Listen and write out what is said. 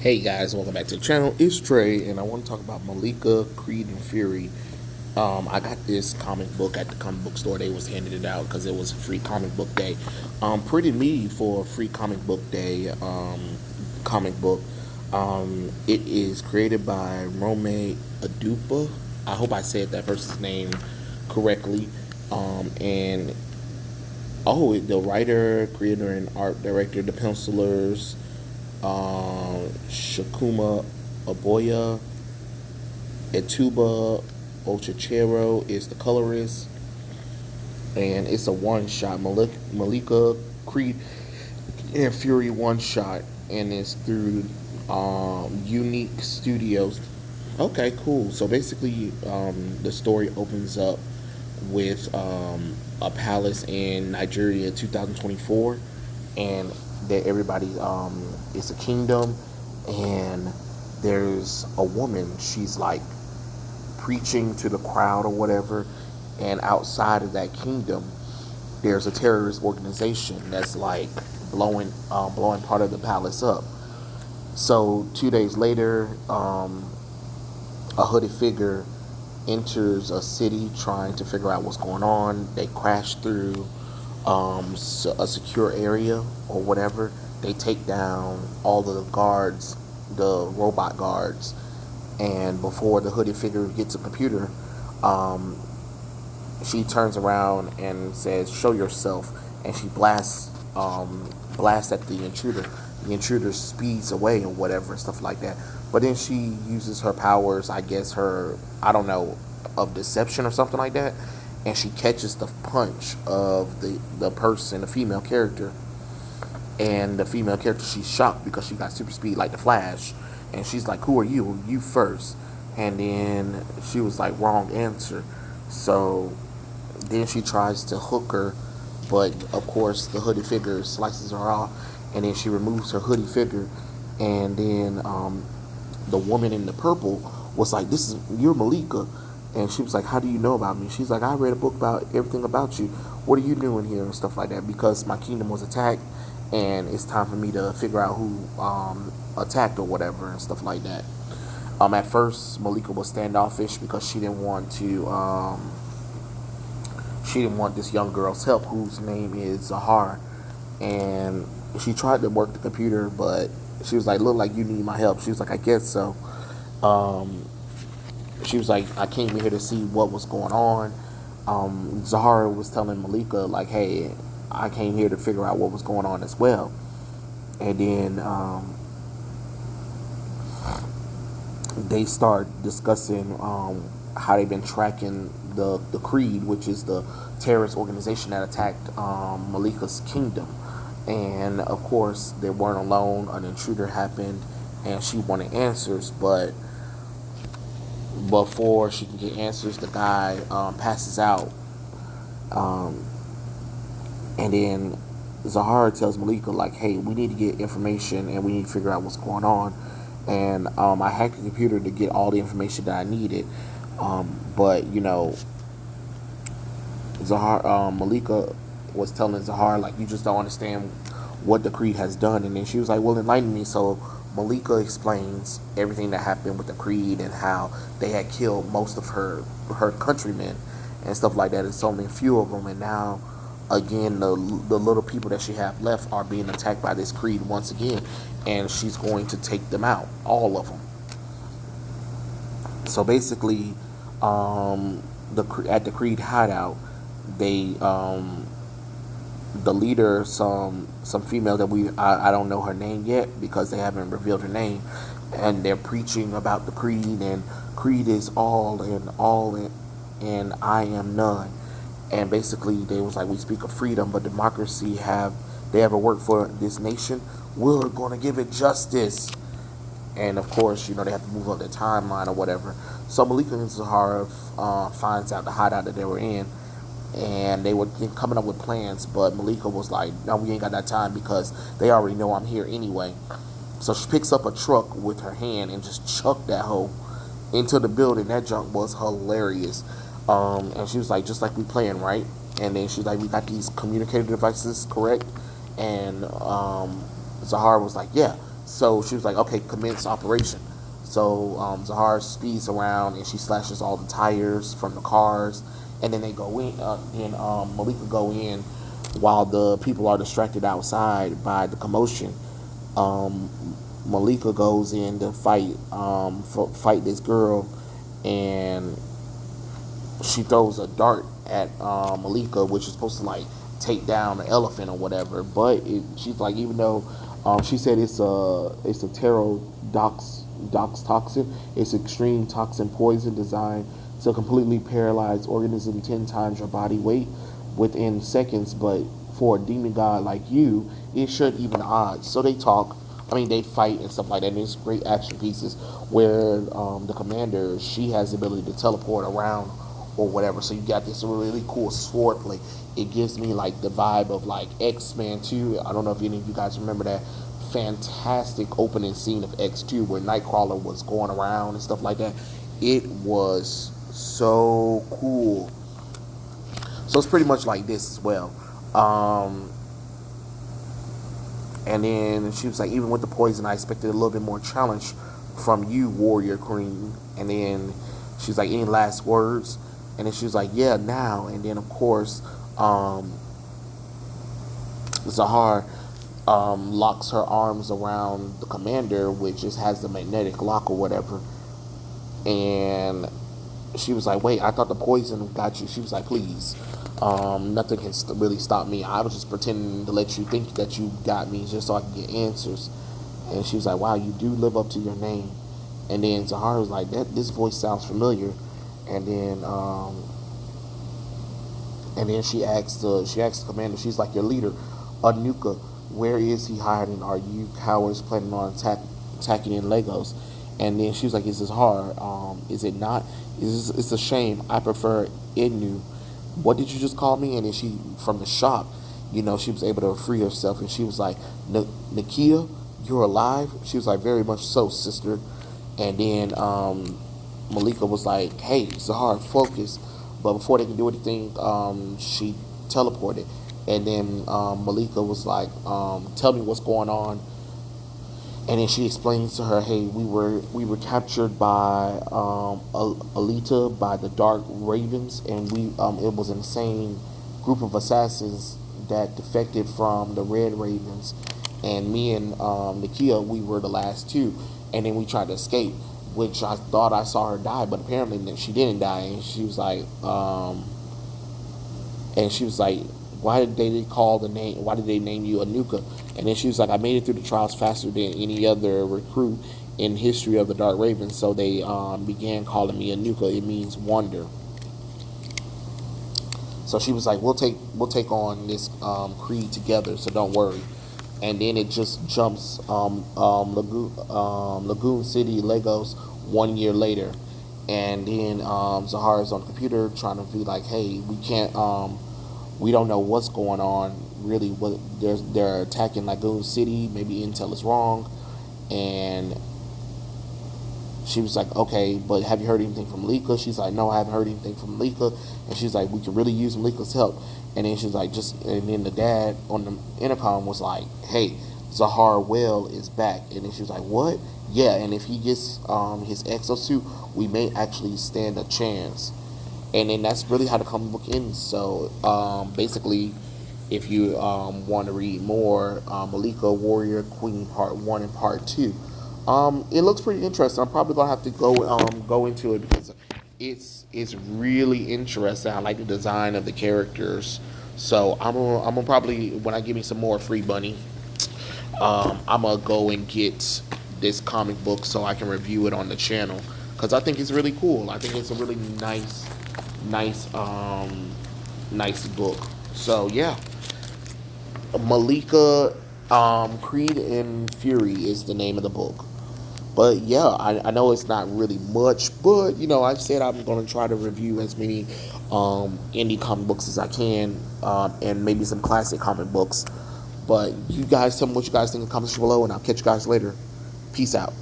Hey guys, welcome back to the channel. It's Trey, and I want to talk about Malika Creed and Fury. I got this comic book at the comic book store. They was handing it out because it was a free comic book day. Pretty meaty for a free comic book day comic book. It is created by Rome Adupa. I hope I said that person's name correctly. And the writer, creator, and art director, the pencilers. Shakuma Aboya, Etuba Ochachero is the colorist, and it's a one shot. Malika Creed and Fury one shot, and it's through Youneek Studios. Okay, cool. So basically, the story opens up with a palace in Nigeria, 2024, and that everybody it's a kingdom, and there's a woman. She's like preaching to the crowd or whatever, and outside of that kingdom there's a terrorist organization that's like blowing part of the palace up. So 2 days later, a hooded figure enters a city trying to figure out what's going on. They crash through a secure area or whatever. They take down all of the guards, the robot guards, and before the hooded figure gets a computer, she turns around and says, "Show yourself," and she blasts at the intruder. The intruder speeds away or whatever and stuff like that. But then she uses her powers, I guess I don't know, of deception or something like that, and she catches the punch of the person, the female character. And the female character, she's shocked because she got super speed like the Flash, and she's like, "Who are you? You first." And then she was like, "Wrong answer." So then she tries to hook her, but of course the hooded figure slices her off, and then she removes her hoodie figure, and then the woman in the purple was like, "You're Malika." And she was like, "How do you know about me?" She's like, "I read a book about everything about you. What are you doing here?" and stuff like that, because my kingdom was attacked, and it's time for me to figure out who attacked or whatever and stuff like that. At first, Malika was standoffish because she didn't want this young girl's help, whose name is Zahar, and she tried to work the computer, but she was like, "Look, like you need my help." She was like, "I guess so." She was like, "I came here to see what was going on." Zahara was telling Malika, like, "Hey, I came here to figure out what was going on as well." And then they start discussing how they've been tracking the Creed, which is the terrorist organization that attacked Malika's kingdom. And of course, they weren't alone. An intruder happened, and she wanted answers, but before she can get answers, the guy passes out. And then Zahara tells Malika, like, "Hey, we need to get information, and we need to figure out what's going on." And I hacked the computer to get all the information that I needed. But Malika was telling Zahara, like, "You just don't understand what the Creed has done." And then she was like, "Well, enlighten me." So Malika explains everything that happened with the Creed and how they had killed most of her countrymen and stuff like that. It's only a few of them, and now again the little people that she have left are being attacked by this Creed once again, and she's going to take them out, all of them. So basically, at the Creed hideout, they the leader, some female that I don't know her name yet because they haven't revealed her name, and they're preaching about the Creed, and Creed is all and I am none. And basically they was like, "We speak of freedom, but democracy, have they ever worked for this nation? We're going to give it justice." And of course, they have to move up the timeline or whatever. So Malika and Zahara finds out the hideout that they were in, and they were coming up with plans, but Malika was like, "No, we ain't got that time because they already know I'm here anyway." So she picks up a truck with her hand and just chucked that hoe into the building. That junk was hilarious. And she was like, "Just like we playing, right?" And then she's like, "We got these communicator devices, correct?" And Zahara was like, "Yeah." So she was like, okay, commence operation. So Zahara speeds around and she slashes all the tires from the cars, and then they go in. Then Malika go in while the people are distracted outside by the commotion. Um, Malika goes in to fight this girl, and she throws a dart at Malika, which is supposed to like take down the elephant or whatever. But she's like, even though she said it's a pterodox toxin, it's extreme toxin poison designed to completely paralyze organism 10 times your body weight within seconds. But for a demigod like you, it should even the odds. So they talk. I mean, they fight and stuff like that. And there's great action pieces where the commander, she has the ability to teleport around or whatever. So you got this really cool sword play. It gives me like the vibe of like X-Men 2. I don't know if any of you guys remember that fantastic opening scene of X2 where Nightcrawler was going around and stuff like that. It was so cool. So it's pretty much like this as well. And then she was like, even with the poison, I expected a little bit more challenge from you, Warrior Queen. And then she was like, any last words? And then she was like, yeah, now. And then, of course, Zahar locks her arms around the commander, which just has the magnetic lock or whatever. And she was like, wait, I thought the poison got you. She was like, please. Nothing can really stop me. I was just pretending to let you think that you got me just so I can get answers. And she was like, wow, you do live up to your name. And then Zahara was like, this voice sounds familiar. And then she asked the commander, she's like, your leader, Anuka, where is he hiding? Are you cowards planning on attacking in Legos? And then she was like, is this hard? Is it not? It's a shame. I prefer Inu. What did you just call me? And then she, from the shock, she was able to free herself. And she was like, Nakia, you're alive? She was like, very much so, sister. And then Malika was like, hey, Zahar, focus. But before they could do anything, she teleported. And then Malika was like, tell me what's going on. And then she explains to her, hey, we were captured by Alita, by the Dark Ravens, and it was an insane group of assassins that defected from the Red Ravens. And me and Nakia, we were the last two. And then we tried to escape, which I thought I saw her die, but apparently she didn't die. And she was like, why did they call the name? Why did they name you Anuka? And then she was like, I made it through the trials faster than any other recruit in history of the Dark Ravens. So they began calling me Anuka. It means wonder. So she was like, we'll take on this creed together. So don't worry. And then it just jumps Lagoon City, Lagos, 1 year later. And then Zahara's on the computer trying to be like, hey, we don't know what's going on. Really, they're attacking Lagoon City. Maybe intel is wrong. And she was like, okay, but have you heard anything from Malika? She's like, no, I haven't heard anything from Malika. And she's like, we could really use Malika's help. And then she's like, and then the dad on the intercom was like, hey, Zahar Well is back. And then she was like, what? Yeah, and if he gets his exosuit, we may actually stand a chance. And then that's really how the comic book ends. So basically, if you want to read more, Malika Warrior Queen Part 1 and Part 2. It looks pretty interesting. I'm probably going to have to go into it because it's really interesting. I like the design of the characters. So I'm gonna probably, when I give me some more free money, I'm going to go and get this comic book so I can review it on the channel. Because I think it's really cool. I think it's a really nice book. So yeah, Malika Creed and Fury is the name of the book. But yeah, I know it's not really much, but I said I'm going to try to review as many indie comic books as I can, and maybe some classic comic books. But you guys tell me what you guys think in the comments below, and I'll catch you guys later. Peace out.